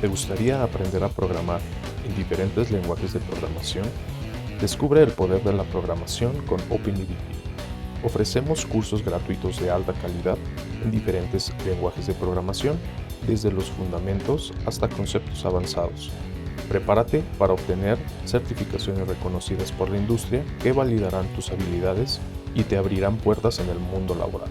¿Te gustaría aprender a programar en diferentes lenguajes de programación? Descubre el poder de la programación con OpenEDP. Ofrecemos cursos gratuitos de alta calidad en diferentes lenguajes de programación, desde los fundamentos hasta conceptos avanzados. Prepárate para obtener certificaciones reconocidas por la industria que validarán tus habilidades y te abrirán puertas en el mundo laboral.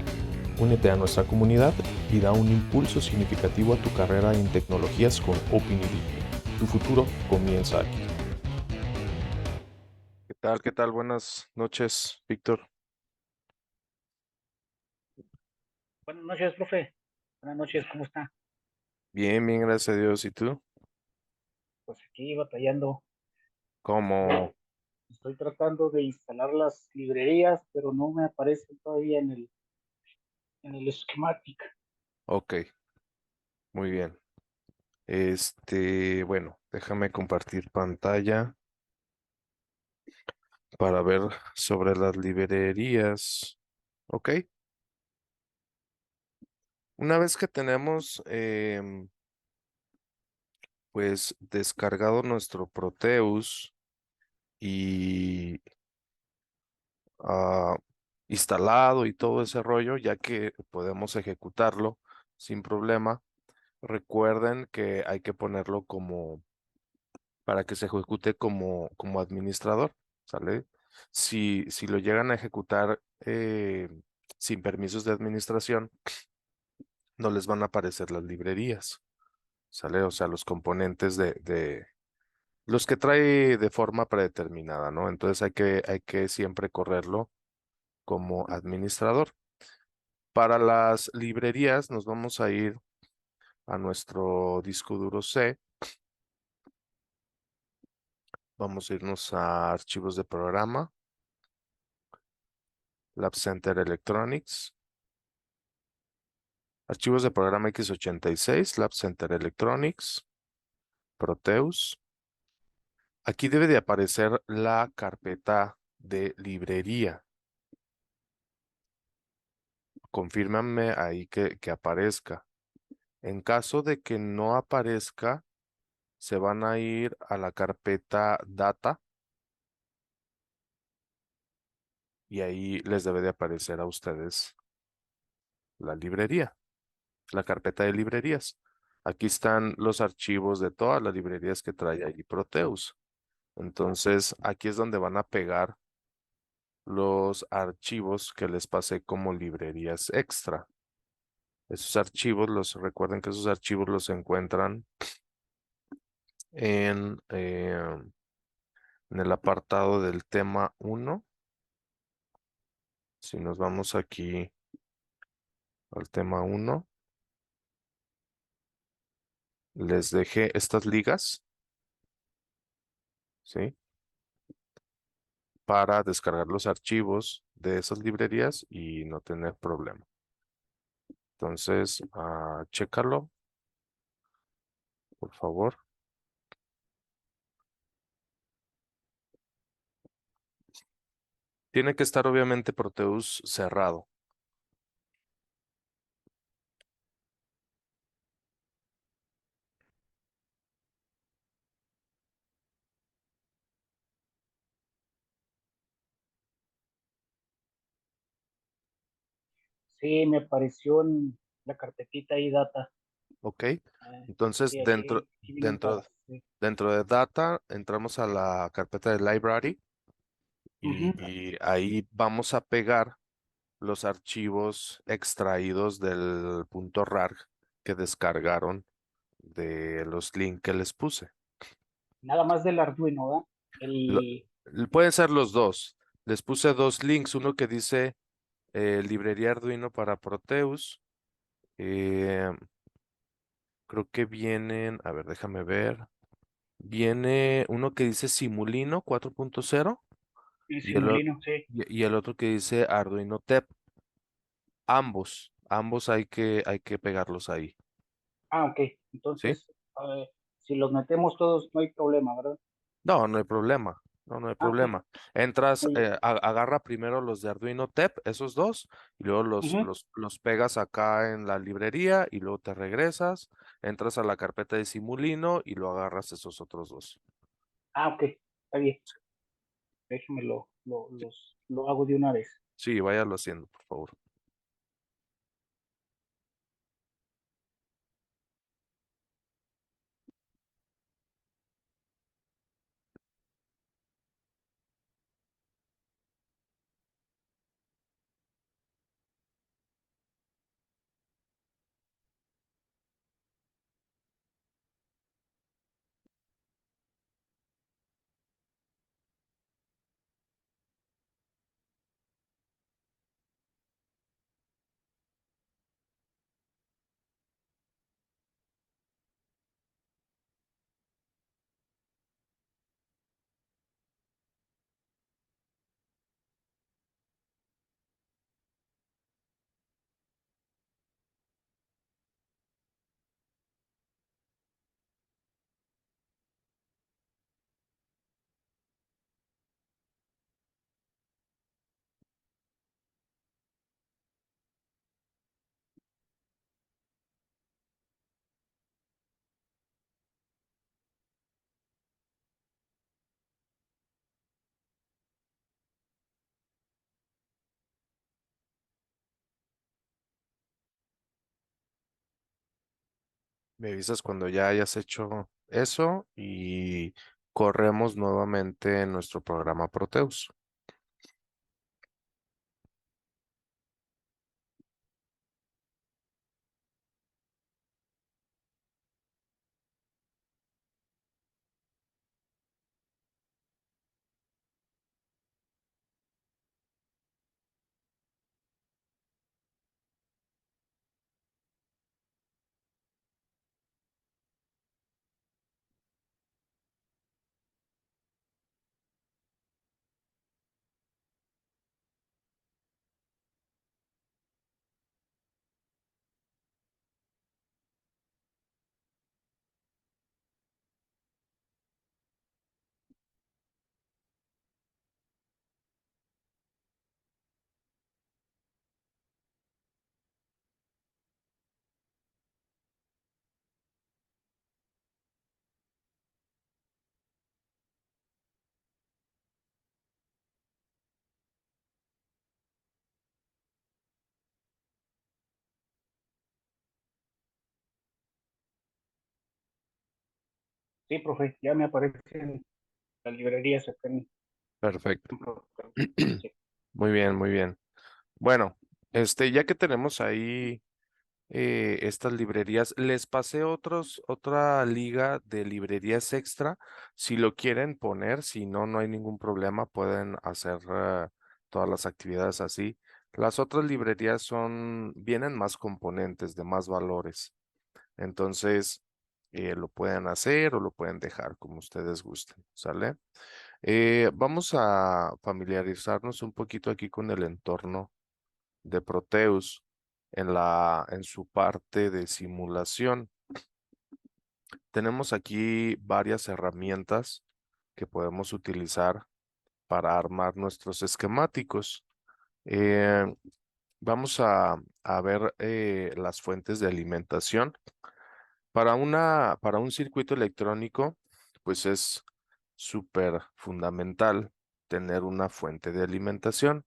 Únete a nuestra comunidad y da un impulso significativo a tu carrera en tecnologías con OpenEDP. Tu futuro comienza aquí. ¿Qué tal? ¿Qué tal? Buenas noches, Víctor. Buenas noches, profe. Buenas noches, ¿cómo está? Bien, bien, gracias a Dios. ¿Y tú? Pues aquí batallando. ¿Cómo? Estoy tratando de instalar las librerías, pero no me aparecen todavía en el schematic. Ok, muy bien. Bueno, déjame compartir pantalla para ver sobre las librerías. Ok, una vez que tenemos pues descargado nuestro Proteus y ah, instalado y todo ese rollo, ya que podemos ejecutarlo sin problema. Recuerden que hay que ponerlo como para que se ejecute como administrador, ¿sale? Si lo llegan a ejecutar sin permisos de administración, no les van a aparecer las librerías, ¿sale? O sea, los componentes de los que trae de forma predeterminada, ¿no? Entonces hay que siempre correrlo como administrador. Para las librerías nos vamos a ir a nuestro disco duro C. Vamos a irnos a archivos de programa, Lab Center Electronics, archivos de programa x86, Lab Center Electronics, Proteus. Aquí debe de aparecer la carpeta de librería. Confírmame ahí que aparezca. En caso de que no aparezca, se van a ir a la carpeta Data y ahí les debe de aparecer a ustedes la librería, la carpeta de librerías. Aquí están los archivos de todas las librerías que trae ahí Proteus. Entonces, aquí es donde van a pegar los archivos que les pasé como librerías extra. Esos archivos, recuerden que esos archivos los encuentran en el apartado del tema 1. Si nos vamos aquí al tema 1, les dejé estas ligas, ¿sí? Para descargar los archivos de esas librerías y no tener problema. Entonces, chécalo, por favor. Tiene que estar obviamente Proteus cerrado. Sí, me apareció en la carpetita y data. ¿Ok? Entonces, Sí, aquí vienen dentro, todas. Sí. dentro de Data, entramos a la carpeta de Library Ujú. y ahí vamos a pegar los archivos extraídos del punto .rar que descargaron de los links que les puse. Nada más del Arduino, ¿verdad? Lo- Pueden ser los dos. Les puse dos links, uno que dice librería Arduino para Proteus. eh, Creo que vienen, a ver, déjame ver. Viene uno que dice Simulino 4.0 el y Simulino, sí. y el otro que dice Arduino TEP. Ambos hay que pegarlos ahí, Ah, ok. ¿sí? Entonces, si los metemos todos, no hay problema, ¿verdad? No, no hay problema. no, no hay Ah, ok, problema. Entras, muy bien. agarra primero los de Arduino TEP, esos dos, y luego Ujú. los pegas acá en la librería y luego te regresas, entras a la carpeta de Simulino y lo agarras esos otros dos. Ah, ok, está bien. Déjeme lo hago de una vez. Sí, váyalo haciendo, por favor. Me avisas cuando ya hayas hecho eso y corremos nuevamente nuestro programa Proteus. Sí, profe, ya me aparecen las librerías acá Perfecto. en Procreate. Sí, Muy bien, muy bien. Bueno, ya que tenemos ahí estas librerías, les pasé otra liga de librerías extra. Si lo quieren poner, si no, no hay ningún problema, pueden hacer todas las actividades así. Las otras librerías vienen más componentes de más valores. Entonces, lo pueden hacer o lo pueden dejar como ustedes gusten, ¿sale? Vamos a familiarizarnos un poquito aquí con el entorno de Proteus en su parte de simulación. Tenemos aquí varias herramientas que podemos utilizar para armar nuestros esquemáticos. Eh, vamos a ver las fuentes de alimentación. Para un circuito electrónico, pues es súper fundamental tener una fuente de alimentación.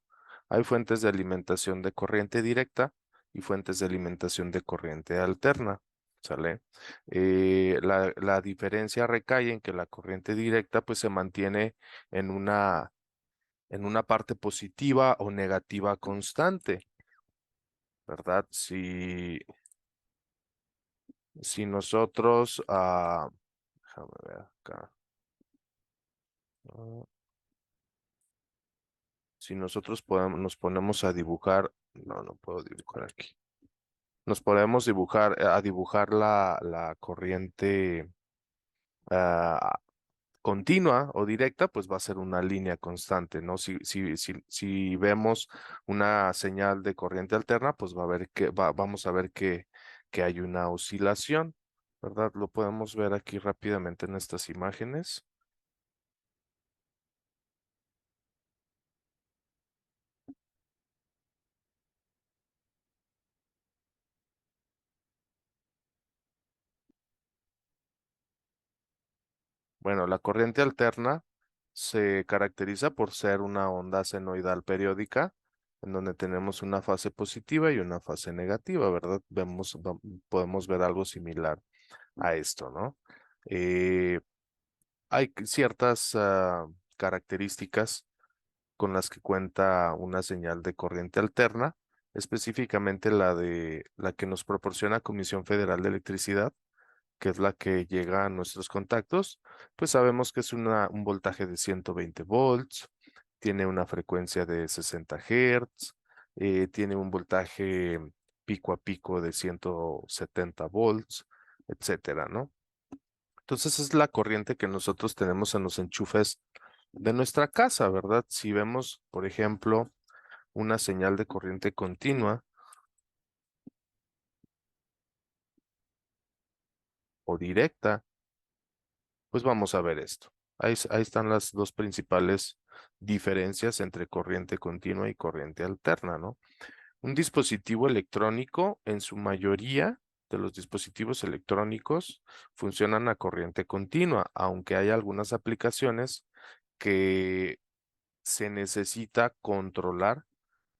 Hay fuentes de alimentación de corriente directa y fuentes de alimentación de corriente alterna. ¿Sale? La diferencia recae en que la corriente directa pues se mantiene en en una parte positiva o negativa constante, ¿verdad? Si nosotros, déjame ver acá. Ah, si nosotros nos ponemos a dibujar, no, no puedo dibujar aquí. Nos podemos dibujar, a dibujar la corriente ah, continua o directa, pues va a ser una línea constante, ¿no? Si vemos una señal de corriente alterna, pues va a ver vamos a ver que hay una oscilación, ¿verdad? Lo podemos ver aquí rápidamente en estas imágenes. Bueno, la corriente alterna se caracteriza por ser una onda senoidal periódica, en donde tenemos una fase positiva y una fase negativa, ¿verdad? Podemos ver algo similar a esto, ¿no? Eh, Hay ciertas características con las que cuenta una señal de corriente alterna, específicamente la que nos proporciona Comisión Federal de Electricidad, que es la que llega a nuestros contactos. Pues sabemos que es un voltaje de 120 volts, tiene una frecuencia de 60 Hz, tiene un voltaje pico a pico de 170 volts, etcétera, ¿no? Entonces es la corriente que nosotros tenemos en los enchufes de nuestra casa, ¿verdad? Si vemos, por ejemplo, una señal de corriente continua o directa, pues vamos a ver esto. Ahí están las dos principales diferencias entre corriente continua y corriente alterna, ¿no? Un dispositivo electrónico, en su mayoría de los dispositivos electrónicos, funcionan a corriente continua, aunque hay algunas aplicaciones que se necesita controlar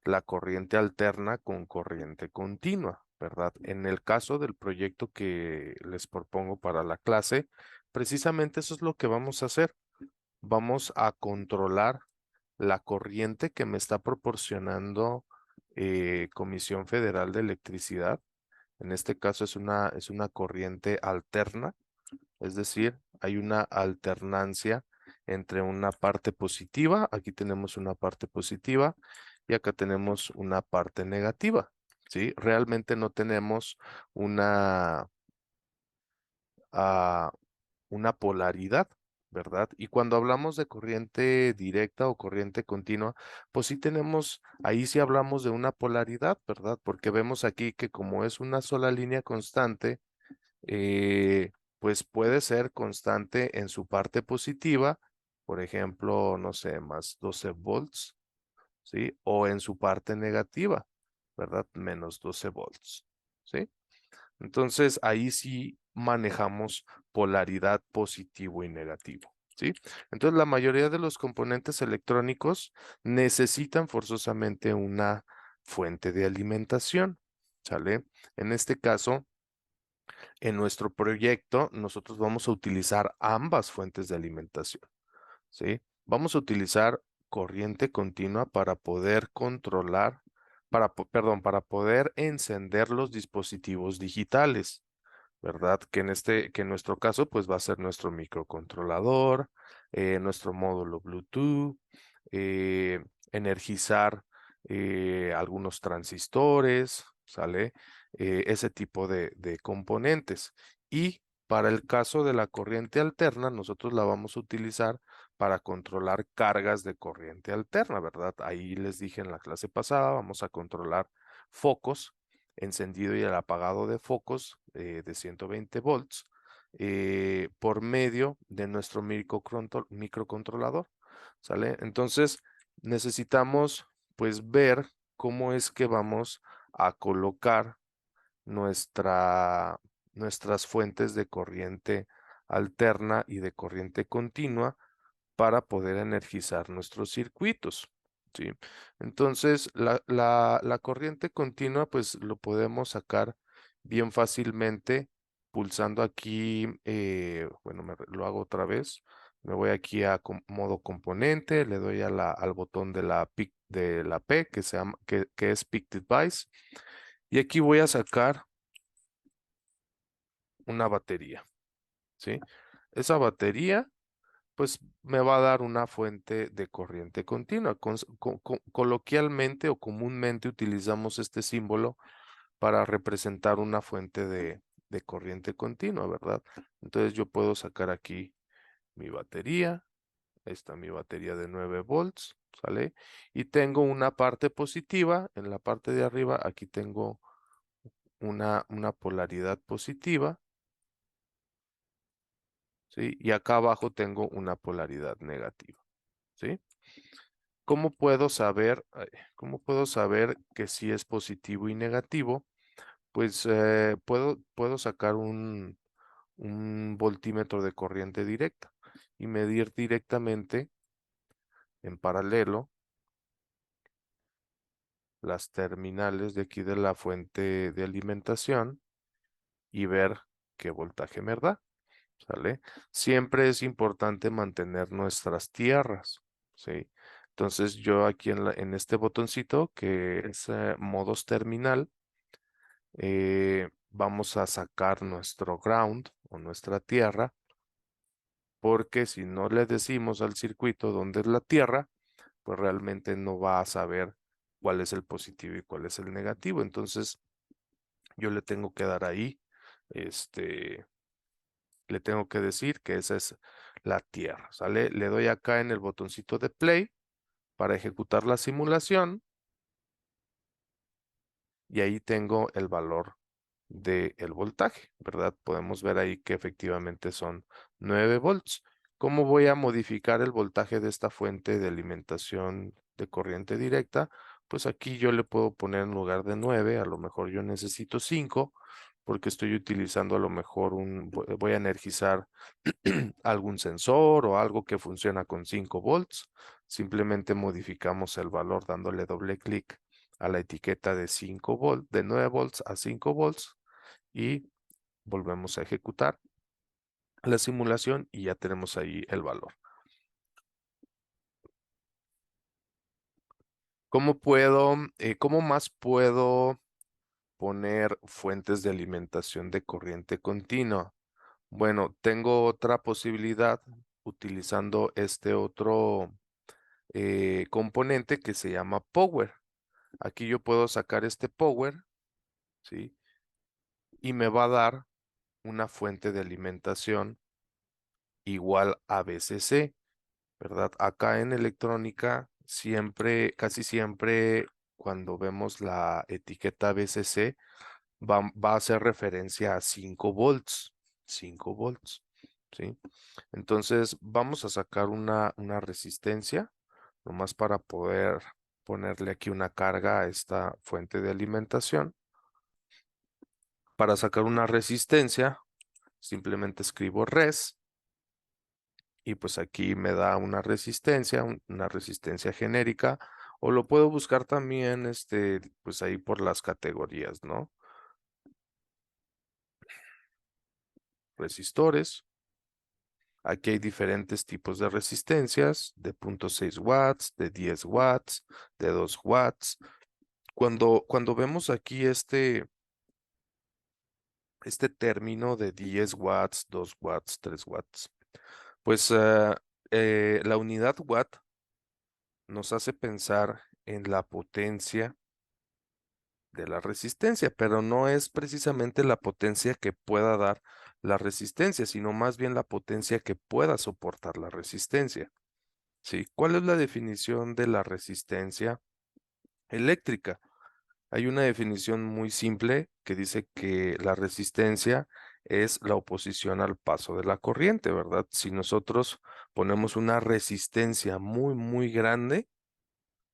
la corriente alterna con corriente continua, ¿verdad? En el caso del proyecto que les propongo para la clase, precisamente eso es lo que vamos a hacer. Vamos a controlar la corriente que me está proporcionando Comisión Federal de Electricidad. En este caso es una corriente alterna, es decir, hay una alternancia entre una parte positiva, aquí tenemos una parte positiva y acá tenemos una parte negativa, ¿sí? Realmente no tenemos una, ah, una polaridad, ¿verdad? Y cuando hablamos de corriente directa o corriente continua, pues sí tenemos, ahí sí hablamos de una polaridad, ¿verdad? Porque vemos aquí que como es una sola línea constante, eh, pues puede ser constante en su parte positiva, por ejemplo, no sé, más 12 volts, ¿sí? O en su parte negativa, ¿verdad? Menos 12 volts, ¿sí? Entonces ahí sí manejamos polaridad positivo y negativo, ¿sí? Entonces la mayoría de los componentes electrónicos necesitan forzosamente una fuente de alimentación, ¿sale? En este caso, en nuestro proyecto, nosotros vamos a utilizar ambas fuentes de alimentación, ¿sí? Vamos a utilizar corriente continua para poder controlar, perdón, para poder encender los dispositivos digitales, ¿verdad? Que en nuestro caso, pues va a ser nuestro microcontrolador, nuestro módulo Bluetooth, eh, energizar algunos transistores, ¿sale? Ese tipo de componentes. Y para el caso de la corriente alterna, nosotros la vamos a utilizar para controlar cargas de corriente alterna, ¿verdad? Ahí les dije en la clase pasada, vamos a controlar focos, encendido y el apagado de focos de 120 volts por medio de nuestro microcontrolador, ¿sale? Entonces necesitamos pues ver cómo es que vamos a colocar nuestra, nuestras fuentes de corriente alterna y de corriente continua para poder energizar nuestros circuitos, ¿sí? Entonces, la corriente continua, pues lo podemos sacar bien fácilmente pulsando aquí, bueno, lo hago otra vez. Me voy aquí a modo componente, le doy a al botón de de la P que es Peak Device y aquí voy a sacar una batería, ¿sí? Esa batería pues me va a dar una fuente de corriente continua. Coloquialmente o comúnmente utilizamos este símbolo para representar una fuente de corriente continua, ¿verdad? Entonces yo puedo sacar aquí mi batería, ahí está mi batería de 9 volts, ¿sale? Y tengo una parte positiva, en la parte de arriba aquí tengo una polaridad positiva, ¿sí? Y acá abajo tengo una polaridad negativa, ¿sí? ¿Cómo puedo saber, cómo puedo saber que sí es positivo y negativo? Pues puedo sacar un voltímetro de corriente directa. y medir directamente en paralelo las terminales de aquí de la fuente de alimentación y ver qué voltaje me da, ¿sale? Siempre es importante mantener nuestras tierras, ¿sí? Entonces yo aquí en este botoncito que es modos terminal, vamos a sacar nuestro ground o nuestra tierra, porque si no le decimos al circuito dónde es la tierra, pues realmente no va a saber cuál es el positivo y cuál es el negativo. Entonces yo le tengo que dar ahí, este, le tengo que decir que esa es la tierra, ¿sale? Le doy acá en el botoncito de play para ejecutar la simulación y ahí tengo el valor del voltaje, ¿verdad? Podemos ver ahí que efectivamente son 9 volts. ¿Cómo voy a modificar el voltaje de esta fuente de alimentación de corriente directa? Pues aquí yo le puedo poner en lugar de 9, a lo mejor yo necesito 5, porque estoy utilizando a lo mejor voy a energizar algún sensor o algo que funciona con 5 volts. Simplemente modificamos el valor dándole doble clic a la etiqueta de 5 volts, de 9 volts a 5 volts y volvemos a ejecutar la simulación y ya tenemos ahí el valor. ¿Cómo más puedo poner fuentes de alimentación de corriente continua? Bueno, tengo otra posibilidad utilizando este otro componente que se llama Power. Aquí yo puedo sacar este Power, ¿sí? Y me va a dar una fuente de alimentación igual a BCC, ¿verdad? Acá en electrónica, siempre, casi siempre, cuando vemos la etiqueta BCC, va a hacer referencia a 5 volts, 5 volts, ¿sí? Entonces, vamos a sacar una resistencia, nomás para poder ponerle aquí una carga a esta fuente de alimentación. Para sacar una resistencia, simplemente escribo res y pues aquí me da una resistencia, una resistencia genérica, o lo puedo buscar también, pues ahí por las categorías, ¿no? Resistores. Aquí hay diferentes tipos de resistencias, de 0.6 watts, de 10 watts, de 2 watts. Cuando vemos aquí este término de 10 watts, 2 watts, 3 watts, pues la unidad watt nos hace pensar en la potencia de la resistencia, pero no es precisamente la potencia que pueda dar la resistencia, sino más bien la potencia que pueda soportar la resistencia. ¿Sí? ¿Cuál es la definición de la resistencia eléctrica? Hay una definición muy simple que dice que la resistencia es la oposición al paso de la corriente, ¿verdad? Si nosotros ponemos una resistencia muy, muy grande,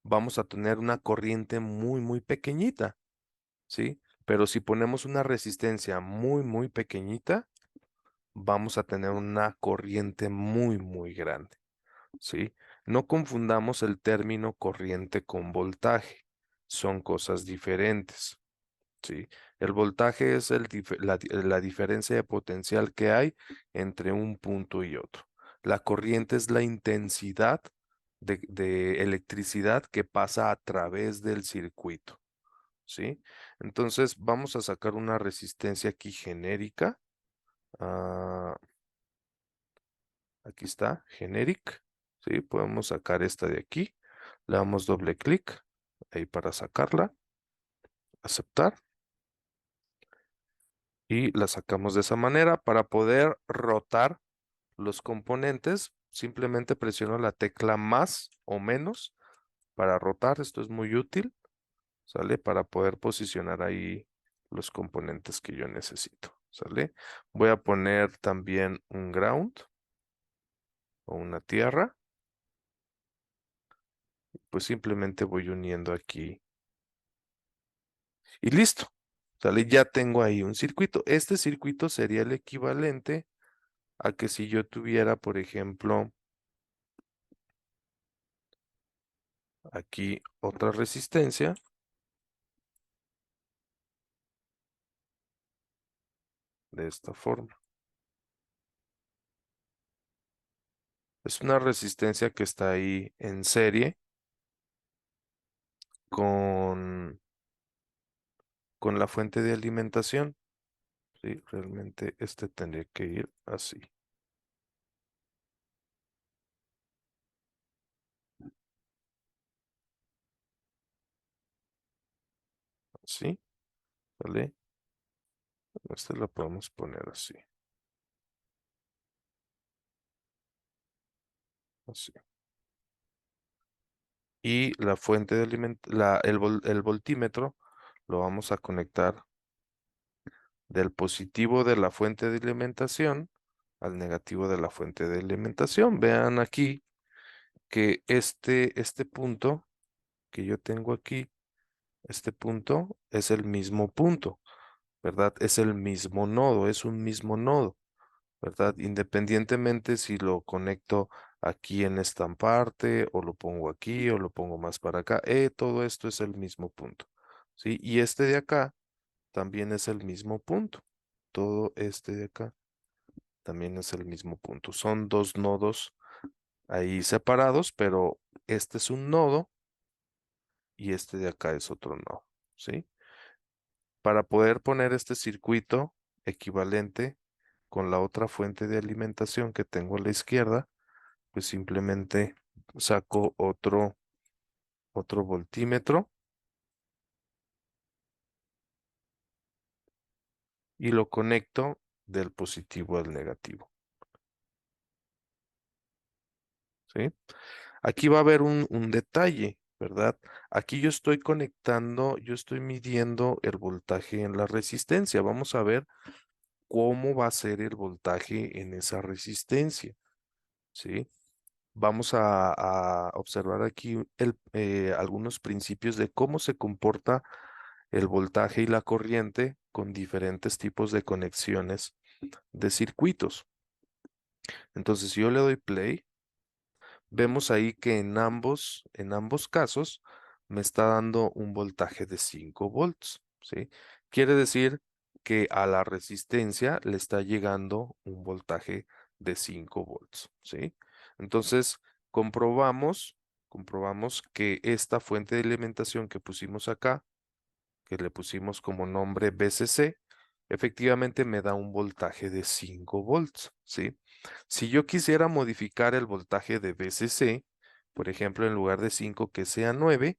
vamos a tener una corriente muy, muy pequeñita, ¿sí? Pero si ponemos una resistencia muy, muy pequeñita, vamos a tener una corriente muy, muy grande, ¿sí? No confundamos el término corriente con voltaje, son cosas diferentes, ¿sí? El voltaje es la diferencia de potencial que hay entre un punto y otro. La corriente es la intensidad de electricidad que pasa a través del circuito, ¿sí? Entonces vamos a sacar una resistencia aquí genérica. Ah, aquí está, generic, ¿sí? Podemos sacar esta de aquí. Le damos doble clic ahí para sacarla, aceptar y la sacamos de esa manera. Para poder rotar los componentes, simplemente presiono la tecla más o menos para rotar. Esto es muy útil, ¿sale? Para poder posicionar ahí los componentes que yo necesito, ¿sale? Voy a poner también un ground o una tierra. Pues simplemente voy uniendo aquí y listo. ¿Sale? Ya tengo ahí un circuito. Este circuito sería el equivalente a que si yo tuviera, por ejemplo, aquí otra resistencia de esta forma. Es una resistencia que está ahí en serie con, con la fuente de alimentación. Sí, realmente este tendría que ir así. Así, ¿vale? Este lo podemos poner así. Así. Y la fuente de el voltímetro lo vamos a conectar del positivo de la fuente de alimentación al negativo de la fuente de alimentación. Vean aquí que este punto que yo tengo aquí, este punto es el mismo punto, ¿verdad? Es el mismo nodo, es un mismo nodo, ¿verdad? Independientemente si lo conecto aquí en esta parte o lo pongo aquí o lo pongo más para acá, todo esto es el mismo punto, ¿sí? Y este de acá también es el mismo punto. Todo este de acá también es el mismo punto. Son dos nodos ahí separados, pero este es un nodo y este de acá es otro nodo, ¿sí? Para poder poner este circuito equivalente con la otra fuente de alimentación que tengo a la izquierda, pues simplemente saco otro voltímetro y lo conecto del positivo al negativo, ¿sí? Aquí va a haber un detalle, ¿verdad? Aquí yo estoy conectando, yo estoy midiendo el voltaje en la resistencia. Vamos a ver cómo va a ser el voltaje en esa resistencia, ¿sí? Vamos a observar aquí algunos principios de cómo se comporta el voltaje y la corriente con diferentes tipos de conexiones de circuitos. Entonces, si yo le doy play, vemos ahí que en ambos casos me está dando un voltaje de 5 volts, ¿sí? Quiere decir que a la resistencia le está llegando un voltaje de 5 volts, ¿sí? Entonces, comprobamos, comprobamos que esta fuente de alimentación que pusimos acá, que le pusimos como nombre BCC, efectivamente me da un voltaje de 5 volts, ¿sí? Si yo quisiera modificar el voltaje de BCC, por ejemplo, en lugar de 5 que sea 9,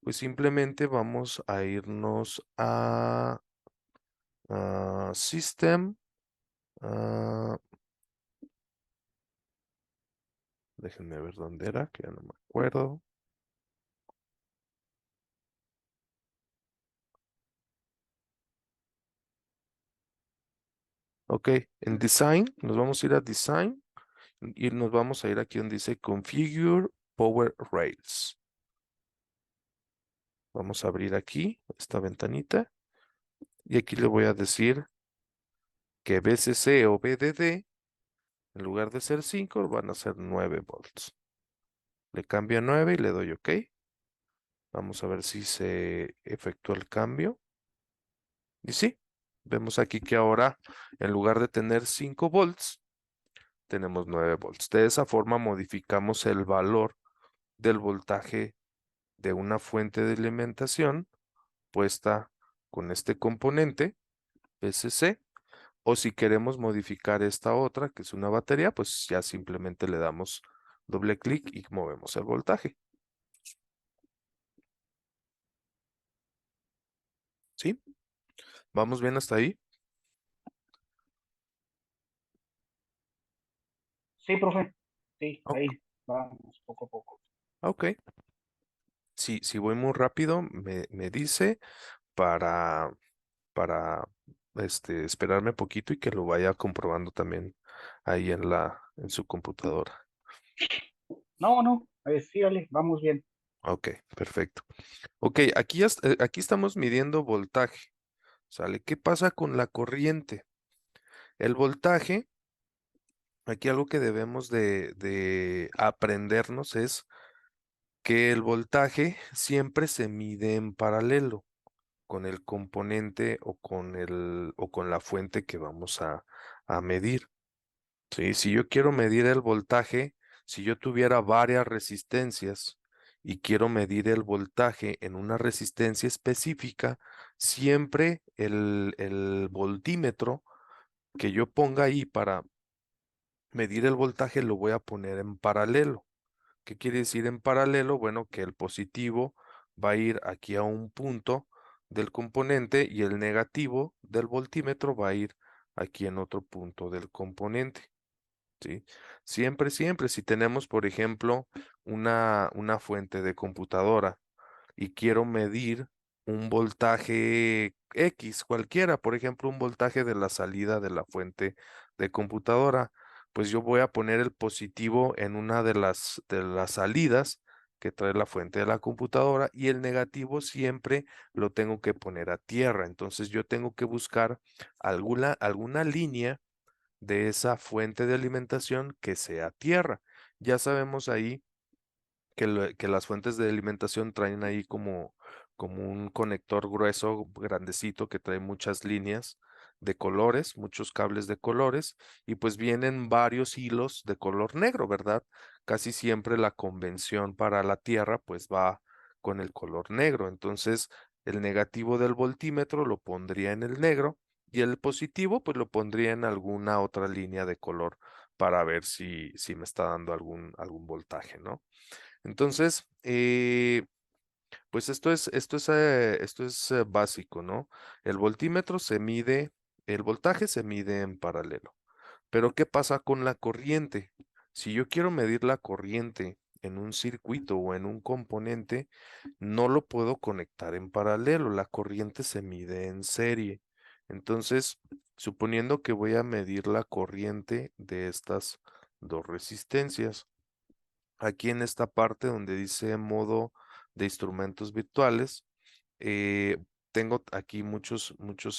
pues simplemente vamos a irnos a System, ah, déjenme ver dónde era, que ya no me acuerdo. Ok, en Design, nos vamos a ir a Design y nos vamos a ir aquí donde dice Configure Power Rails. Vamos a abrir aquí esta ventanita y aquí le voy a decir que BCC o BDD, en lugar de ser 5 van a ser 9 volts. Le cambio a 9 y le doy OK. Vamos a ver si se efectúa el cambio. Y sí, vemos aquí que ahora en lugar de tener 5 volts, tenemos 9 volts. De esa forma modificamos el valor del voltaje de una fuente de alimentación puesta con este componente BCC. O si queremos modificar esta otra, que es una batería, pues ya simplemente le damos doble clic y movemos el voltaje. ¿Sí? ¿Vamos bien hasta ahí? Sí, profe. Sí, O- ahí vamos poco a poco. Ok. Si voy muy rápido, me dice para, para esperarme poquito y que lo vaya comprobando también ahí en su computadora. No, no, sígale, vamos bien. Ok, perfecto. Ok, aquí, aquí estamos midiendo voltaje. ¿Sale? ¿Qué pasa con la corriente? El voltaje Aquí algo que debemos de aprendernos es que el voltaje siempre se mide en paralelo con el componente o con la fuente que vamos a medir. ¿Sí? Si yo quiero medir el voltaje, si yo tuviera varias resistencias y quiero medir el voltaje en una resistencia específica, siempre el voltímetro que yo ponga ahí para medir el voltaje lo voy a poner en paralelo. ¿Qué quiere decir en paralelo? Bueno, que el positivo va a ir aquí a un punto del componente y el negativo del voltímetro va a ir aquí en otro punto del componente. ¿Sí? Siempre, siempre, si tenemos, por ejemplo, una fuente de computadora y quiero medir un voltaje X, cualquiera, por ejemplo, un voltaje de la salida de la fuente de computadora, pues yo voy a poner el positivo en una de las salidas que trae la fuente de la computadora y el negativo siempre lo tengo que poner a tierra. Entonces yo tengo que buscar alguna línea de esa fuente de alimentación que sea tierra. Ya sabemos ahí que las fuentes de alimentación traen ahí como un conector grueso, grandecito, que trae muchas líneas de colores, muchos cables de colores, y pues vienen varios hilos de color negro, ¿verdad? Casi siempre la convención para la Tierra pues va con el color negro. Entonces, el negativo del voltímetro lo pondría en el negro y el positivo pues lo pondría en alguna otra línea de color para ver si me está dando algún voltaje, ¿no? Entonces, pues esto es básico, ¿no? El voltímetro se mide, el voltaje se mide en paralelo. Pero ¿qué pasa con la corriente? Si yo quiero medir la corriente en un circuito o en un componente, no lo puedo conectar en paralelo. La corriente se mide en serie. Entonces, suponiendo que voy a medir la corriente de estas dos resistencias, aquí en esta parte donde dice modo de instrumentos virtuales, eh, tengo aquí muchos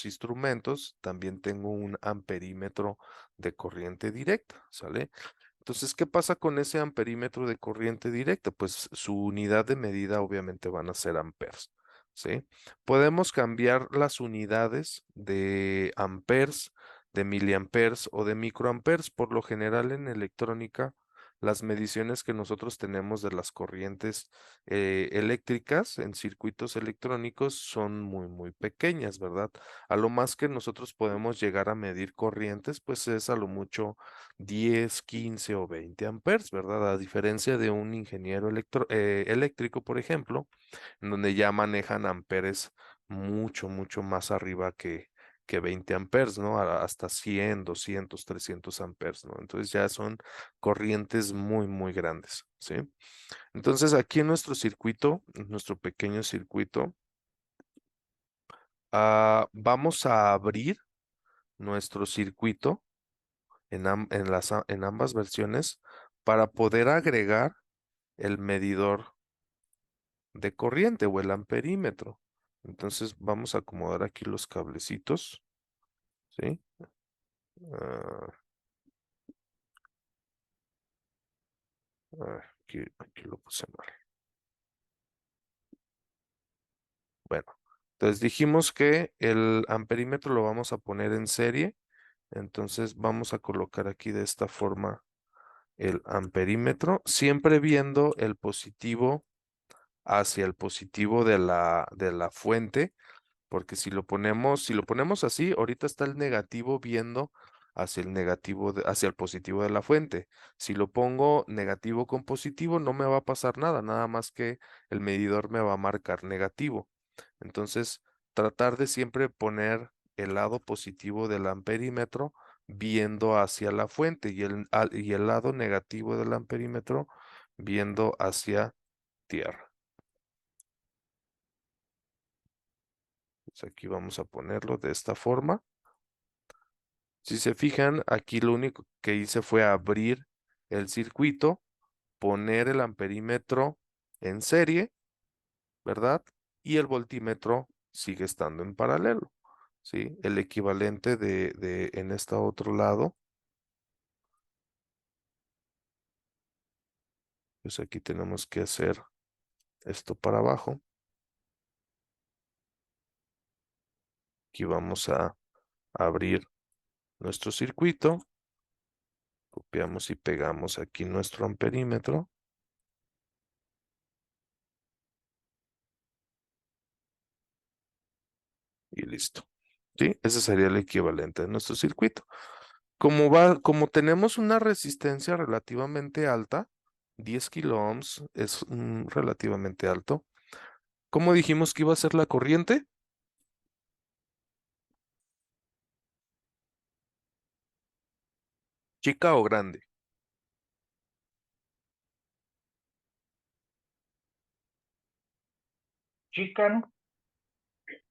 instrumentos, también tengo un amperímetro de corriente directa, ¿sale? Entonces, ¿qué pasa con ese amperímetro de corriente directa? Pues su unidad de medida obviamente van a ser amperes, ¿sí? Podemos cambiar las unidades de amperes, de miliamperes o de microamperes. Por lo general en electrónica, las mediciones que nosotros tenemos de las corrientes eléctricas en circuitos electrónicos son muy pequeñas, ¿verdad? A lo más que nosotros podemos llegar a medir corrientes, pues es a lo mucho 10, 15 o 20 amperes, ¿verdad? A diferencia de un ingeniero eléctrico, por ejemplo, en donde ya manejan amperes mucho más arriba que 20 amperes, ¿no? Hasta 100, 200, 300 amperes, ¿no? Entonces ya son corrientes muy grandes, ¿sí? Entonces aquí en nuestro circuito, en nuestro pequeño circuito, vamos a abrir nuestro circuito en ambas versiones para poder agregar el medidor de corriente o el amperímetro. Entonces vamos a acomodar aquí los cablecitos, ¿sí? Ah, aquí lo puse mal. Bueno, entonces dijimos que el amperímetro lo vamos a poner en serie. Entonces vamos a colocar aquí de esta forma el amperímetro, siempre viendo el positivo hacia el positivo de la fuente, porque si lo ponemos así, ahorita está el negativo viendo hacia el hacia el positivo de la fuente. Si lo pongo negativo con positivo, no me va a pasar nada, nada más que el medidor me va a marcar negativo. Entonces, tratar de siempre poner el lado positivo del amperímetro viendo hacia la fuente y el lado negativo del amperímetro viendo hacia tierra. Pues aquí vamos a ponerlo de esta forma. Si se fijan, aquí lo único que hice fue abrir el circuito, poner el amperímetro en serie, ¿verdad? Y el voltímetro sigue estando en paralelo, ¿sí? El equivalente en este otro lado Pues aquí tenemos que hacer esto para abajo. Aquí vamos a abrir nuestro circuito. Copiamos y pegamos aquí nuestro amperímetro. Y listo. ¿Sí? Ese sería el equivalente de nuestro circuito. Como tenemos una resistencia relativamente alta, 10 kilo ohms es relativamente alto. ¿Cómo dijimos que iba a ser la corriente? ¿Chica o grande? Chica, ¿no?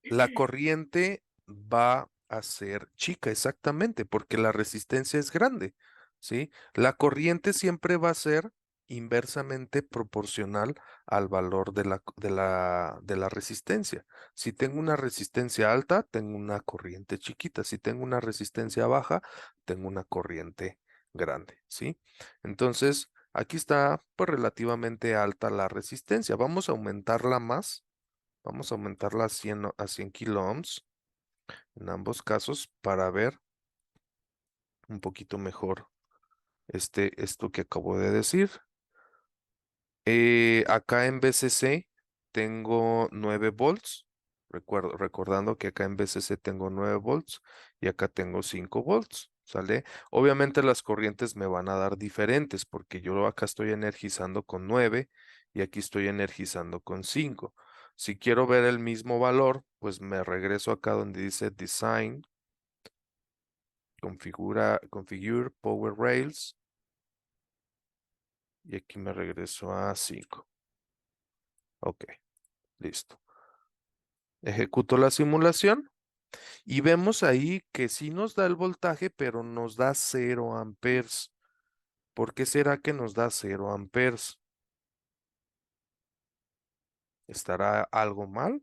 La corriente va a ser chica, exactamente, porque la resistencia es grande, ¿sí? La corriente siempre va a ser inversamente proporcional al valor de la resistencia. Si tengo una resistencia alta, tengo una corriente chiquita. Si tengo una resistencia baja, tengo una corriente grande, ¿sí? Entonces, aquí está pues relativamente alta la resistencia. Vamos a aumentarla más. Vamos a aumentarla a 100 kilo ohms en ambos casos para ver un poquito mejor esto que acabo de decir. Acá en VCC tengo 9 volts. Recordando que acá en VCC tengo 9 volts y acá tengo 5 volts. ¿Sale? Obviamente las corrientes me van a dar diferentes porque yo acá estoy energizando con 9 y aquí estoy energizando con 5. Si quiero ver el mismo valor, pues me regreso acá donde dice Design, Configure Power Rails y aquí me regreso a 5. Ok, listo. Ejecuto la simulación y vemos ahí que sí nos da el voltaje, pero nos da 0 amperes. ¿Por qué será que nos da 0 amperes? ¿Estará algo mal?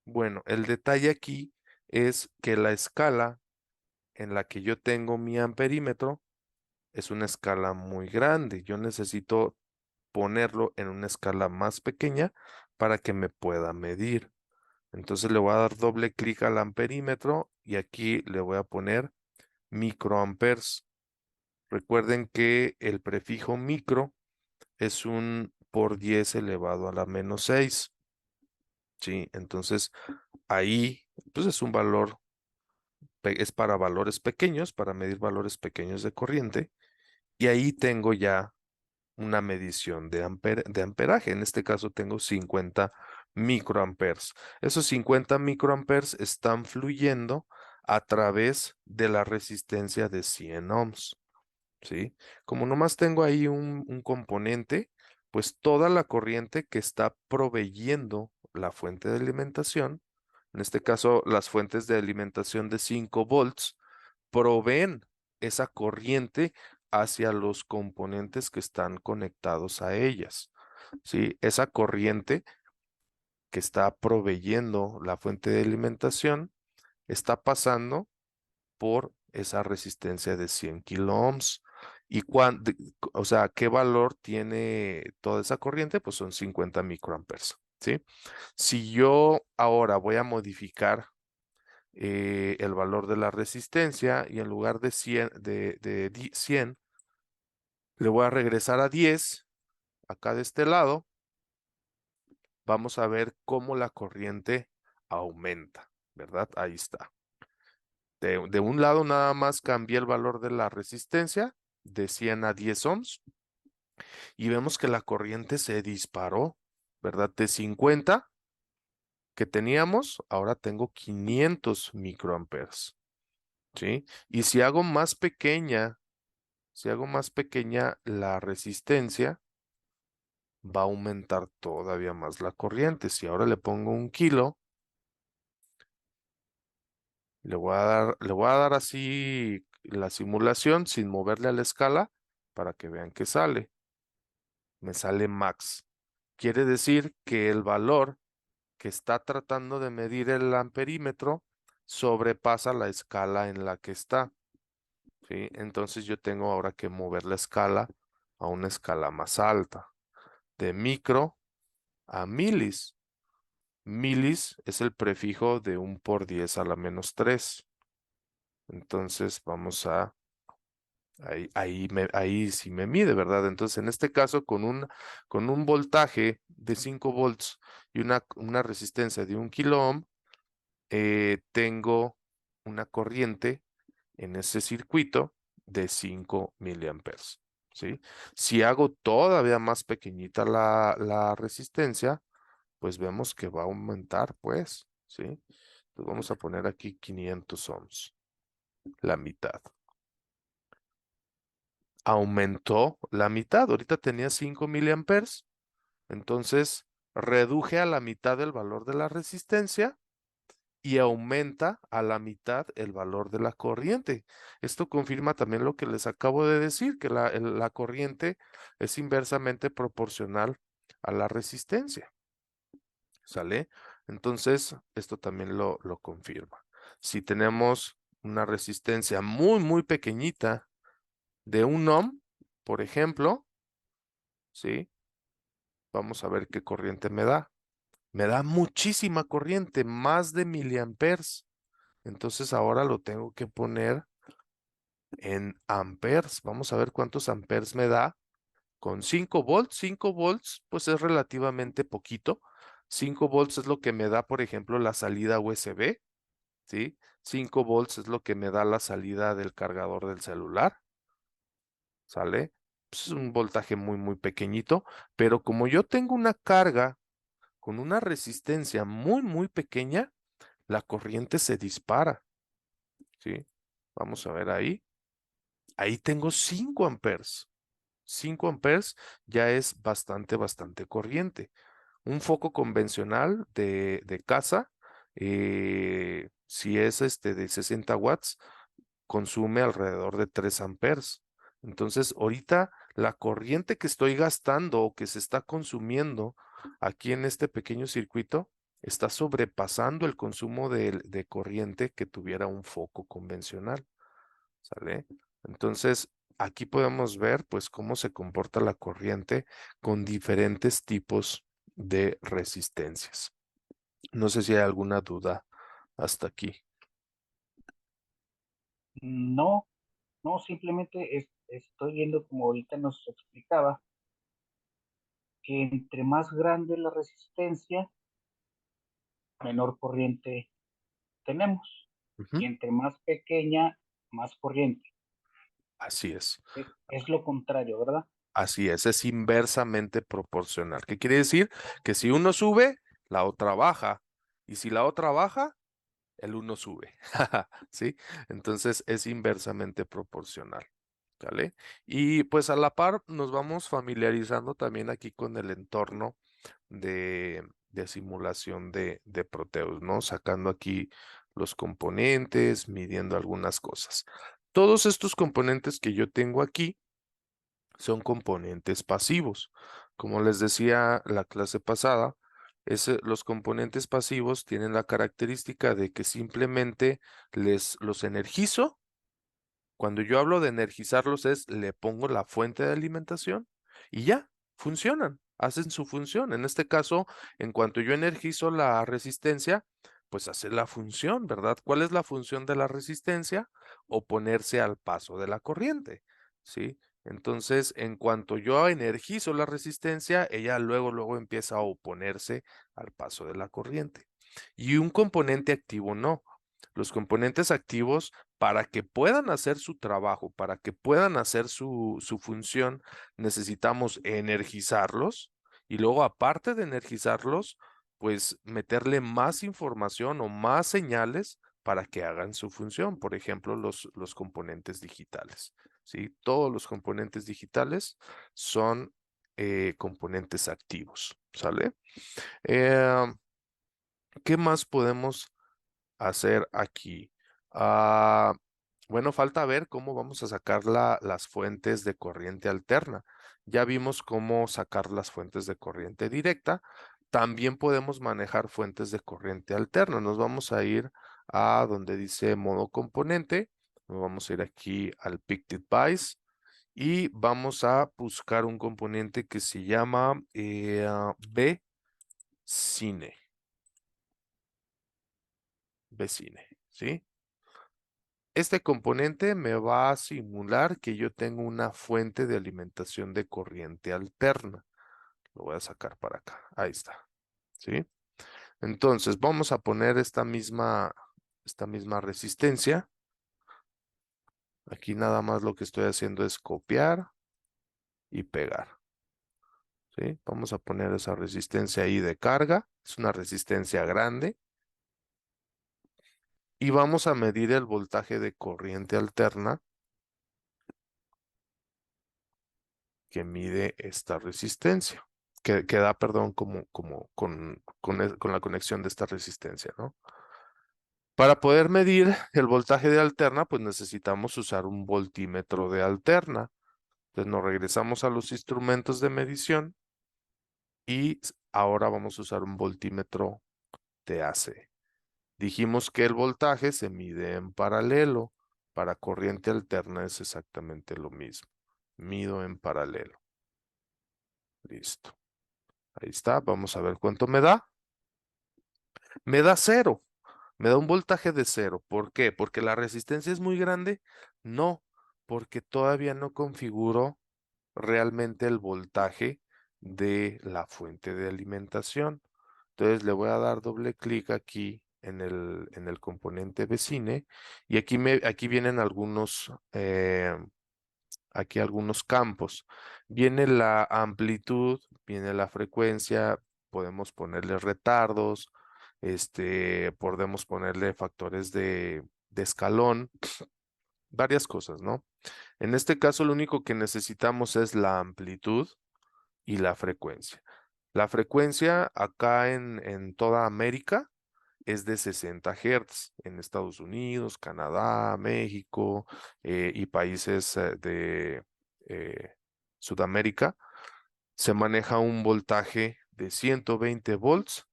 Bueno, el detalle aquí es que la escala en la que yo tengo mi amperímetro es una escala muy grande. Yo necesito ponerlo en una escala más pequeña para que me pueda medir. Entonces le voy a dar doble clic al amperímetro y aquí le voy a poner microamperes. Recuerden que el prefijo micro es un por 10 elevado a la menos 6. ¿Sí? Entonces ahí pues es un valor, es para valores pequeños, para medir valores pequeños de corriente. Y ahí tengo ya una medición de amperaje. En este caso tengo 50 microamperes. Esos 50 microamperes están fluyendo a través de la resistencia de 100 ohms. ¿Sí? Como nomás tengo ahí un componente, pues toda la corriente que está proveyendo la fuente de alimentación, en este caso las fuentes de alimentación de 5 volts, proveen esa corriente hacia los componentes que están conectados a ellas. ¿Sí? Esa corriente que está proveyendo la fuente de alimentación está pasando por esa resistencia de 100 kilo ohms. ¿Y o sea, qué valor tiene toda esa corriente? Pues son 50 microamperes, ¿sí? Si yo ahora voy a modificar el valor de la resistencia y en lugar de 100, 100, le voy a regresar a 10, acá de este lado, vamos a ver cómo la corriente aumenta, ¿verdad? Ahí está. De un lado nada más cambié el valor de la resistencia de 100 a 10 ohms y vemos que la corriente se disparó, ¿verdad? De 50 que teníamos, ahora tengo 500 microamperes, ¿sí? Y si hago más pequeña la resistencia, va a aumentar todavía más la corriente. Si ahora le pongo 1 kilo, le voy a dar así la simulación sin moverle a la escala para que vean que sale. Me sale max. Quiere decir que el valor que está tratando de medir el amperímetro sobrepasa la escala en la que está, ¿sí? Entonces yo tengo ahora que mover la escala a una escala más alta, de micro a milis. Milis es el prefijo de 1 por 10⁻⁻3. Entonces vamos a, ahí sí me mide, ¿verdad? Entonces en este caso con un voltaje de 5 volts y una resistencia de 1 kilo ohm, tengo una corriente en ese circuito de 5 miliamperes, ¿sí? Si hago todavía más pequeñita la resistencia, pues vemos que va a aumentar, pues, ¿sí? Entonces vamos a poner aquí 500 ohms, la mitad. Aumentó la mitad, ahorita tenía 5 miliamperes, entonces reduje a la mitad el valor de la resistencia y aumenta a la mitad el valor de la corriente. Esto confirma también lo que les acabo de decir, que la corriente es inversamente proporcional a la resistencia. ¿Sale? Entonces, esto también lo confirma. Si tenemos una resistencia muy, muy pequeñita de 1 ohm, por ejemplo, ¿sí? Vamos a ver qué corriente me da. Me da muchísima corriente, más de miliamperes. Entonces ahora lo tengo que poner en amperes. Vamos a ver cuántos amperes me da. Con 5 volts, 5 volts, pues es relativamente poquito. 5 volts es lo que me da, por ejemplo, la salida USB, ¿sí? 5 volts es lo que me da la salida del cargador del celular, ¿sale? Pues es un voltaje muy, muy pequeñito, pero como yo tengo una carga con una resistencia muy, muy pequeña, la corriente se dispara, ¿sí? Vamos a ver ahí. Ahí tengo 5 amperes. 5 amperes ya es bastante, bastante corriente. Un foco convencional de casa, si es de 60 watts, consume alrededor de 3 amperes. Entonces, ahorita la corriente que estoy gastando o que se está consumiendo aquí en este pequeño circuito está sobrepasando el consumo de corriente que tuviera un foco convencional. ¿Sale? Entonces, aquí podemos ver pues cómo se comporta la corriente con diferentes tipos de resistencias. No sé si hay alguna duda hasta aquí. No, no, simplemente estoy viendo como ahorita nos explicaba, que entre más grande la resistencia, menor corriente tenemos. Y Ujú. entre más pequeña, más corriente. Así es. Es lo contrario, ¿verdad? Así es inversamente proporcional. ¿Qué quiere decir? Que si uno sube, la otra baja. Y si la otra baja, el uno sube. ¿Sí? Entonces es inversamente proporcional. ¿Vale? Y pues a la par nos vamos familiarizando también aquí con el entorno de simulación de Proteus, ¿no? Sacando aquí los componentes, midiendo algunas cosas. Todos estos componentes que yo tengo aquí son componentes pasivos. Como les decía la clase pasada, los componentes pasivos tienen la característica de que simplemente los energizo. Cuando yo hablo de energizarlos es le pongo la fuente de alimentación y ya, funcionan, hacen su función. En este caso, en cuanto yo energizo la resistencia, pues hace la función, ¿verdad? ¿Cuál es la función de la resistencia? Oponerse al paso de la corriente, ¿sí? Entonces, en cuanto yo energizo la resistencia, ella luego, luego empieza a oponerse al paso de la corriente. Y un componente activo no. Los componentes activos para que puedan hacer su trabajo, para que puedan hacer su función, necesitamos energizarlos y luego, aparte de energizarlos, pues meterle más información o más señales para que hagan su función. Por ejemplo, los componentes digitales, ¿sí? Todos los componentes digitales son componentes activos, ¿sale? Eh, ¿Qué más podemos hacer aquí? Ah, bueno, falta ver cómo vamos a sacar las fuentes de corriente alterna. Ya vimos cómo sacar las fuentes de corriente directa, También podemos manejar fuentes de corriente alterna. Nos vamos a ir a donde dice modo componente. Nos vamos a ir aquí al Pick Device y vamos a buscar un componente que se llama Vcine. Vcine, ¿sí? Este componente me va a simular que yo tengo una fuente de alimentación de corriente alterna. Lo voy a sacar para acá. Ahí está, ¿sí? Entonces vamos a poner esta misma resistencia. Aquí nada más lo que estoy haciendo es copiar y pegar, ¿sí? Vamos a poner esa resistencia ahí de carga. Es una resistencia grande. Y vamos a medir el voltaje de corriente alterna que mide esta resistencia, que da, perdón, con la conexión de esta resistencia, ¿no? Para poder medir el voltaje de alterna, pues necesitamos usar un voltímetro de alterna. Entonces nos regresamos a los instrumentos de medición y ahora vamos a usar un voltímetro de AC. Dijimos que el voltaje se mide en paralelo. Para corriente alterna es exactamente lo mismo. Mido en paralelo. Listo. Ahí está. Vamos a ver cuánto me da. Me da cero. Me da un voltaje de cero. ¿Por qué? ¿Porque la resistencia es muy grande? No, porque todavía no configuro realmente el voltaje de la fuente de alimentación. Entonces le voy a dar doble clic aquí en el componente vecine y aquí vienen algunos campos. Viene la amplitud, viene la frecuencia, podemos ponerle retardos, podemos ponerle factores de escalón, varias cosas, ¿no? En este caso, lo único que necesitamos es la amplitud y la frecuencia. La frecuencia acá en toda América es de 60 Hz. En Estados Unidos, Canadá, México y países de eh, Sudamérica se maneja un voltaje de 120 volts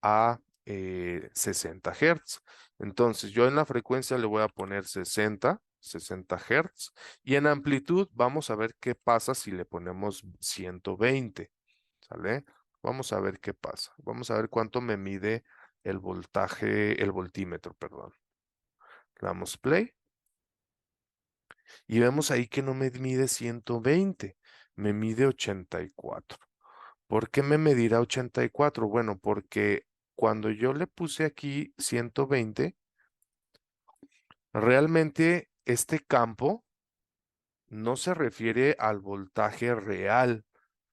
a 60 Hz. Entonces, yo en la frecuencia le voy a poner 60 Hz, y en amplitud vamos a ver qué pasa si le ponemos 120, ¿sale? Vamos a ver qué pasa. Vamos a ver cuánto me mide el voltaje, el voltímetro, perdón. Le damos play y vemos ahí que no me mide 120, me mide 84. ¿Por qué me medirá 84? Bueno, porque cuando yo le puse aquí 120, realmente este campo no se refiere al voltaje real,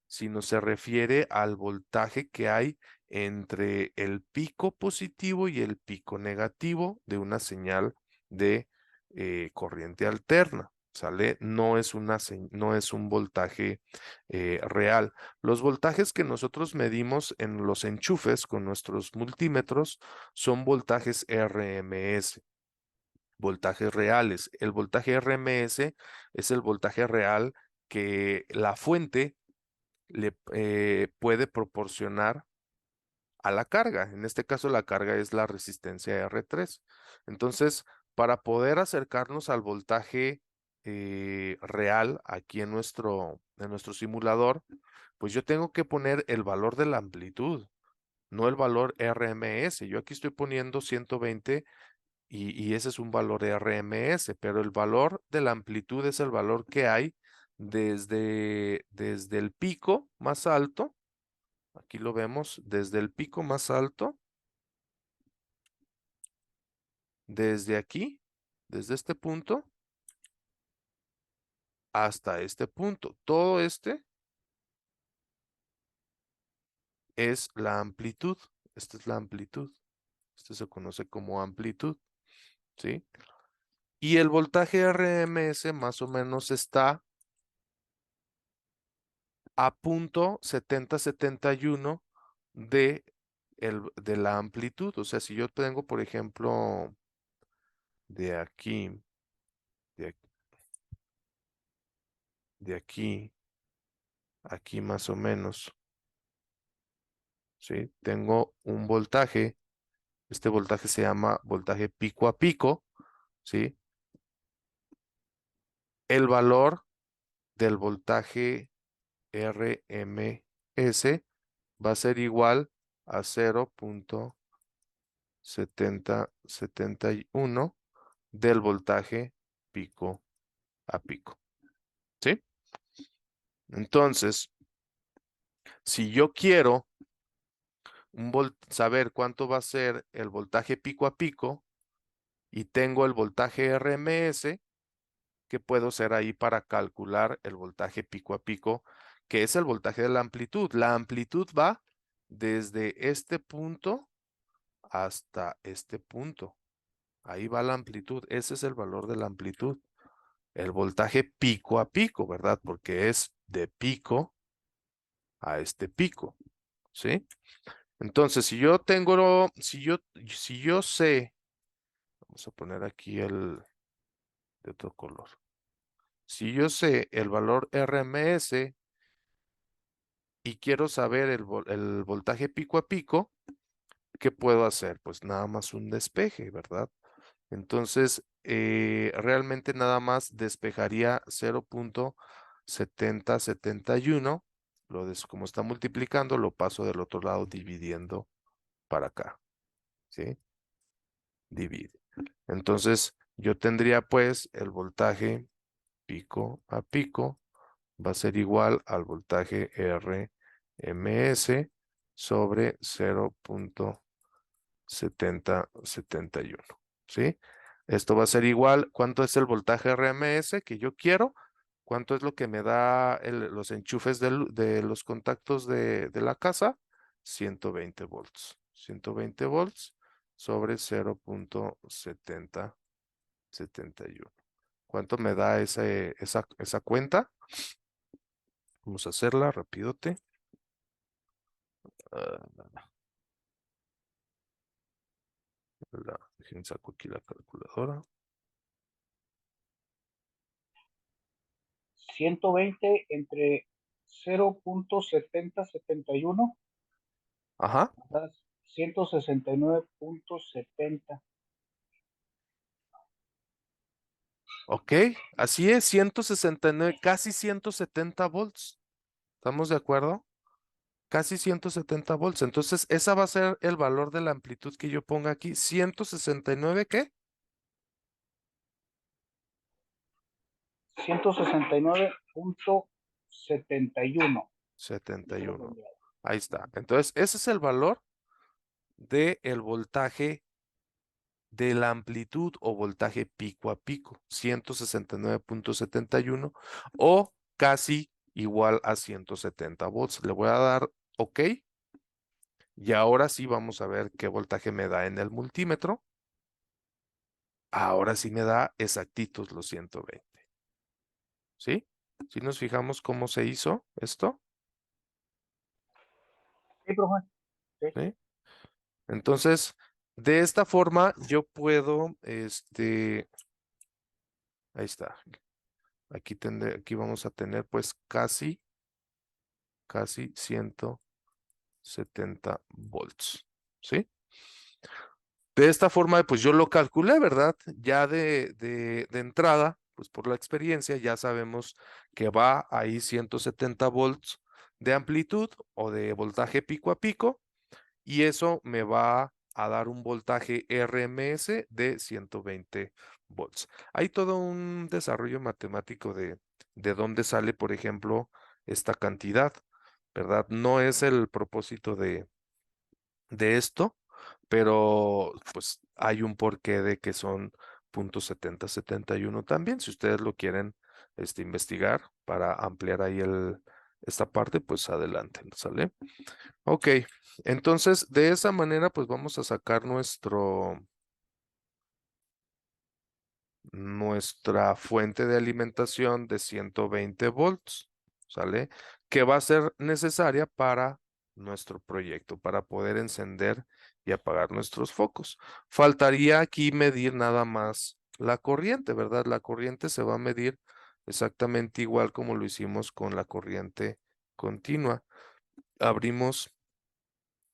sino se refiere al voltaje que hay entre el pico positivo y el pico negativo de una señal de corriente alterna. ¿Sale? No es un voltaje real. Los voltajes que nosotros medimos en los enchufes con nuestros multímetros son voltajes RMS, voltajes reales. El voltaje RMS es el voltaje real que la fuente le puede proporcionar a la carga. En este caso, la carga es la resistencia R3. Entonces, para poder acercarnos al voltaje real aquí en nuestro simulador, pues yo tengo que poner el valor de la amplitud, no el valor RMS. Yo aquí estoy poniendo 120 y ese es un valor RMS, pero el valor de la amplitud es el valor que hay desde el pico más alto. Aquí lo vemos desde el pico más alto, desde aquí, desde este punto hasta este punto. Todo este es la amplitud. Esta es la amplitud. Este se conoce como amplitud, ¿sí? Y el voltaje RMS más o menos está a punto 70-71 de la amplitud. O sea, si yo tengo, por ejemplo, de aquí, de, ac- de aquí, aquí más o menos, ¿sí? Tengo un voltaje, este voltaje se llama voltaje pico a pico, ¿sí? El valor del voltaje RMS va a ser igual a 0.7071 del voltaje pico a pico, ¿sí? Entonces, si yo quiero saber cuánto va a ser el voltaje pico a pico y tengo el voltaje RMS, ¿qué puedo hacer ahí para calcular el voltaje pico a pico, que es el voltaje de la amplitud? La amplitud va desde este punto hasta este punto. Ahí va la amplitud. Ese es el valor de la amplitud. El voltaje pico a pico, ¿verdad? Porque es de pico a este pico, ¿sí? Entonces, si yo sé, vamos a poner aquí el de otro color. Si yo sé el valor RMS y quiero saber el voltaje pico a pico, ¿qué puedo hacer? Pues nada más un despeje, ¿verdad? Entonces, realmente nada más despejaría 0.7071. Como está multiplicando, lo paso del otro lado dividiendo para acá, ¿sí? Divide. Entonces, yo tendría pues el voltaje pico a pico va a ser igual al voltaje RMS sobre 0.7071, ¿sí? Esto va a ser igual, ¿cuánto es el voltaje RMS que yo quiero? ¿Cuánto es lo que me da los enchufes de los contactos de la casa? 120 volts. 120 volts sobre 0.7071. ¿Cuánto me da esa cuenta? Vamos a hacerla rapidote. Ah, Déjenme saco aquí la calculadora. 120 entre 0.7071 Ajá, 169.70. ok. Así es, 169, casi 170 volts. ¿Estamos de acuerdo? Casi 170 volts. Entonces, esa va a ser el valor de la amplitud que yo ponga aquí. 169, ¿qué? 169.71. 71. Ahí está. Entonces, ese es el valor del voltaje de la amplitud o voltaje pico a pico, 169.71 o casi igual a 170 volts. Le voy a dar OK y ahora sí vamos a ver qué voltaje me da en el multímetro. Ahora sí me da exactitos los 120. ¿Sí? Si nos fijamos cómo se hizo esto, Sí, profe. Sí. ¿sí? Entonces, de esta forma yo puedo, ahí está. Aquí vamos a tener pues casi 170 volts, ¿sí? De esta forma, pues yo lo calculé, ¿verdad? Ya de entrada, pues por la experiencia ya sabemos que va ahí 170 volts de amplitud o de voltaje pico a pico y eso me va a dar un voltaje RMS de 120 volts. Hay todo un desarrollo matemático de dónde sale, por ejemplo, esta cantidad, ¿verdad? No es el propósito de esto, pero pues hay un porqué de que son .7071 también. Si ustedes lo quieren investigar para ampliar ahí esta parte, pues adelante, ¿sale? Ok, entonces de esa manera pues vamos a sacar nuestra fuente de alimentación de 120 volts, ¿sale? Que va a ser necesaria para nuestro proyecto, para poder encender y apagar nuestros focos. Faltaría aquí medir nada más la corriente, ¿verdad? La corriente se va a medir exactamente igual como lo hicimos con la corriente continua. Abrimos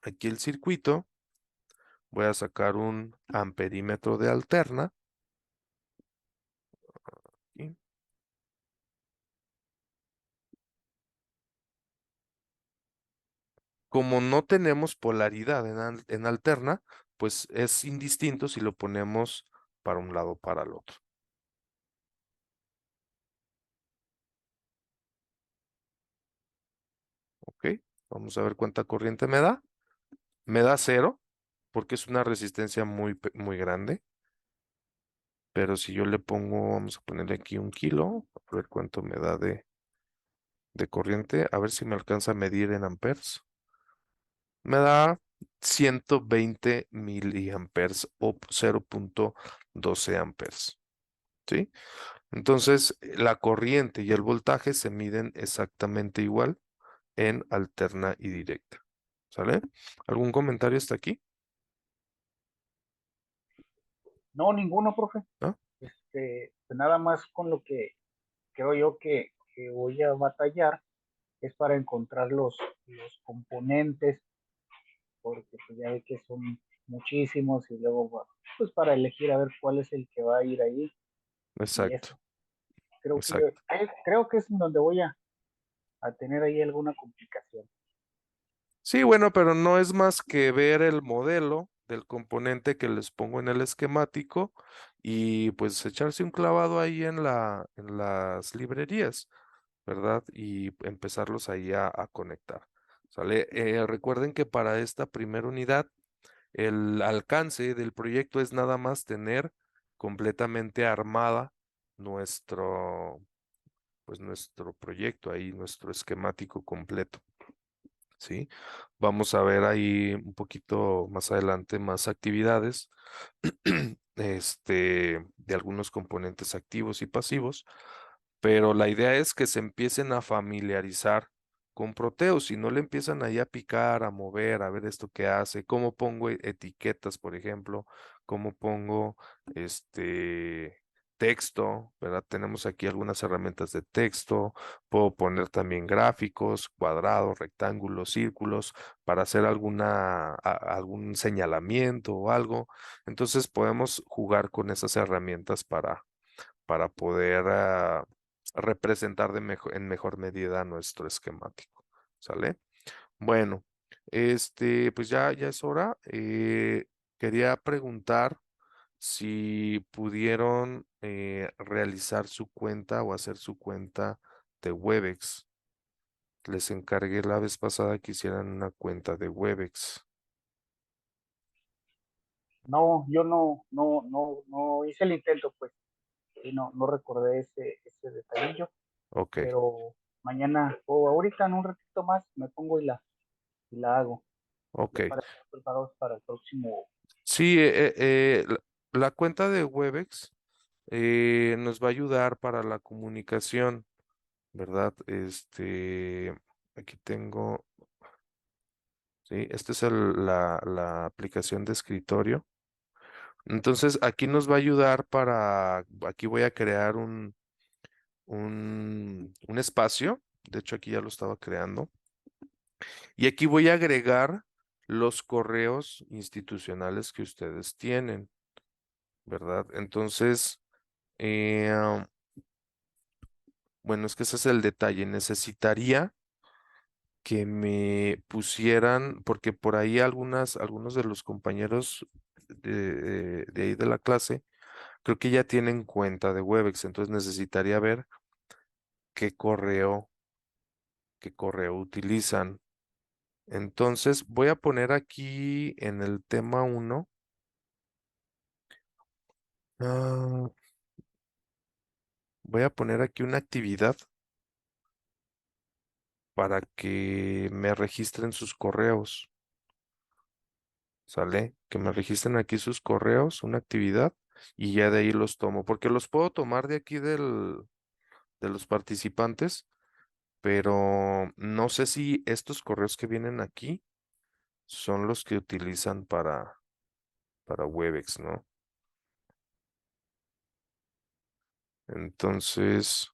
aquí el circuito, voy a sacar un amperímetro de alterna. ¿Sí? Como no tenemos polaridad en alterna, pues es indistinto si lo ponemos para un lado o para el otro. ¿Ok? Vamos a ver cuánta corriente me da. Me da cero, porque es una resistencia muy grande. Pero si yo le pongo, vamos a ponerle aquí 1 kilo, a ver cuánto me da de corriente, a ver si me alcanza a medir en amperes. Me da 120 miliamperes o 0,12 amperes. ¿Sí? Entonces, la corriente y el voltaje se miden exactamente igual en alterna y directa. ¿Sale? ¿Algún comentario hasta aquí? No, ninguno, profe. ¿No? Pues nada más con lo que creo yo que voy a batallar es para encontrar los componentes, porque pues ya ve que son muchísimos y luego pues para elegir a ver cuál es el que va a ir ahí y Exacto, eso. Creo que exacto. creo que es en donde voy a tener ahí alguna complicación. Sí, bueno, pero no es más que ver el modelo del componente que les pongo en el esquemático y pues echarse un clavado ahí en las librerías, ¿verdad? Y empezarlos ahí a conectar. ¿Sale? Recuerden que para esta primera unidad, el alcance del proyecto es nada más tener completamente armada nuestro, pues nuestro proyecto ahí, nuestro esquemático completo. ¿Sí? Vamos a ver ahí un poquito más adelante más actividades de algunos componentes activos y pasivos, pero la idea es que se empiecen a familiarizar con Proteus, si no le empiezan ahí a picar, a mover, a ver esto que hace, cómo pongo etiquetas, por ejemplo, cómo pongo texto, ¿verdad? Tenemos aquí algunas herramientas de texto, puedo poner también gráficos, cuadrados, rectángulos, círculos, para hacer algún señalamiento o algo. Entonces podemos jugar con esas herramientas para poder representar en mejor medida nuestro esquemático. ¿Sale? Bueno, pues ya es hora. Quería preguntar si pudieron realizar su cuenta o hacer su cuenta de Webex. Les encargué la vez pasada que hicieran una cuenta de Webex. No, yo no hice el intento, pues, y no recordé ese detallillo, Ok, pero mañana o ahorita en un ratito más me pongo y la hago, ok. ya para estar preparados para el próximo. Sí, la cuenta de Webex nos va a ayudar para la comunicación, ¿verdad? Aquí tengo, sí, esta es la aplicación de escritorio. Entonces, aquí nos va a ayudar aquí voy a crear un espacio. De hecho, aquí ya lo estaba creando. Y aquí voy a agregar los correos institucionales que ustedes tienen, ¿verdad? Entonces, eh, bueno, es que ese es el detalle. Necesitaría que me pusieran, porque por ahí algunos de los compañeros de ahí de la clase, creo que ya tienen cuenta de Webex, entonces necesitaría ver qué correo, qué correo utilizan. Entonces voy a poner aquí en el tema uno, ah, voy a poner aquí una actividad para que me registren sus correos. ¿Sale? Que me registren aquí sus correos, una actividad, y ya de ahí los tomo, porque los puedo tomar de aquí de los participantes, pero no sé si estos correos que vienen aquí son los que utilizan para Webex, ¿no? Entonces,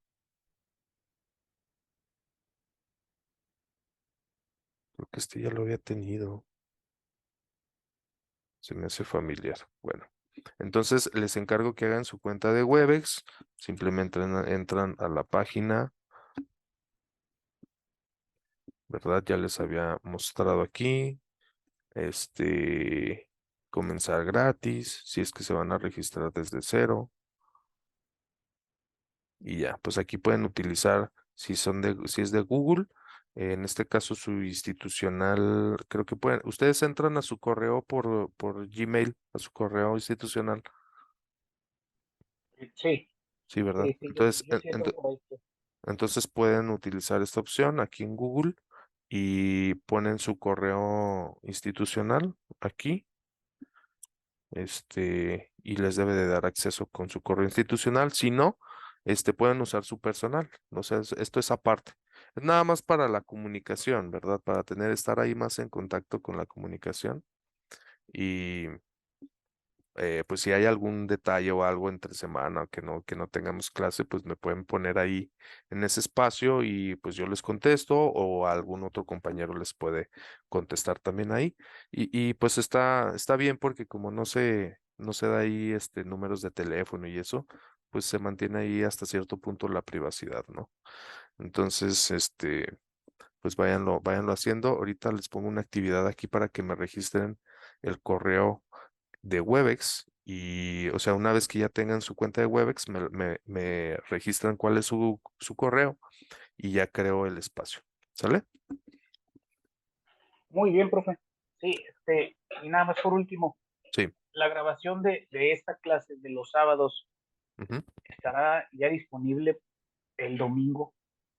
creo que este ya lo había tenido. Se me hace familiar. Bueno, entonces les encargo que hagan su cuenta de Webex. Simplemente entran a la página, ¿verdad? Ya les había mostrado aquí. Este, comenzar gratis, si es que se van a registrar desde cero. Y ya, pues aquí pueden utilizar, si es de Google, en este caso su institucional, creo que pueden, ustedes entran a su correo por Gmail, a su correo institucional, Sí, sí, ¿verdad? sí, sí, Entonces, yo sí entro por ahí. Sí. entonces pueden utilizar esta opción aquí en Google y ponen su correo institucional aquí, y les debe de dar acceso con su correo institucional. Si no, pueden usar su personal. O sea, esto es aparte. Es nada más para la comunicación, ¿verdad? Para estar ahí más en contacto con la comunicación. Y pues si hay algún detalle o algo entre semana que no tengamos clase, pues me pueden poner ahí en ese espacio y pues yo les contesto o algún otro compañero les puede contestar también ahí. Y pues está bien porque como no se da ahí números de teléfono y eso, pues se mantiene ahí hasta cierto punto la privacidad, ¿no? Entonces, pues váyanlo haciendo. Ahorita les pongo una actividad aquí para que me registren el correo de Webex y, o sea, una vez que ya tengan su cuenta de Webex, me registran cuál es su correo y ya creo el espacio. ¿Sale? Muy bien, profe. Sí, y nada más por último, Sí. la grabación de esta clase de los sábados Ujú. estará ya disponible el domingo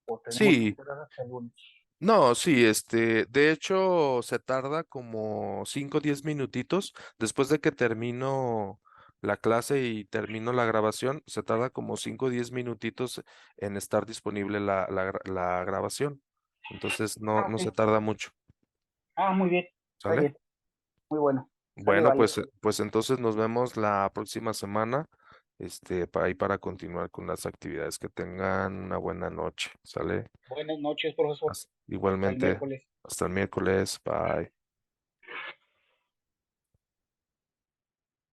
o tenemos que Sí, esperar hasta el lunes. no, sí, de hecho se tarda como 5 o 10 minutitos después de que termino la clase y termino la grabación, se tarda como 5 o 10 minutitos en estar disponible la grabación. Entonces Ah, no se ok. tarda mucho, Ah, muy bien. Está ¿sale? bien. Muy bueno. Sale, Bueno, vale. pues entonces nos vemos la próxima semana, para continuar con las actividades. Que tengan una buena noche, ¿sale? Buenas noches, profesor. Hasta el Igualmente, miércoles. hasta el miércoles, bye.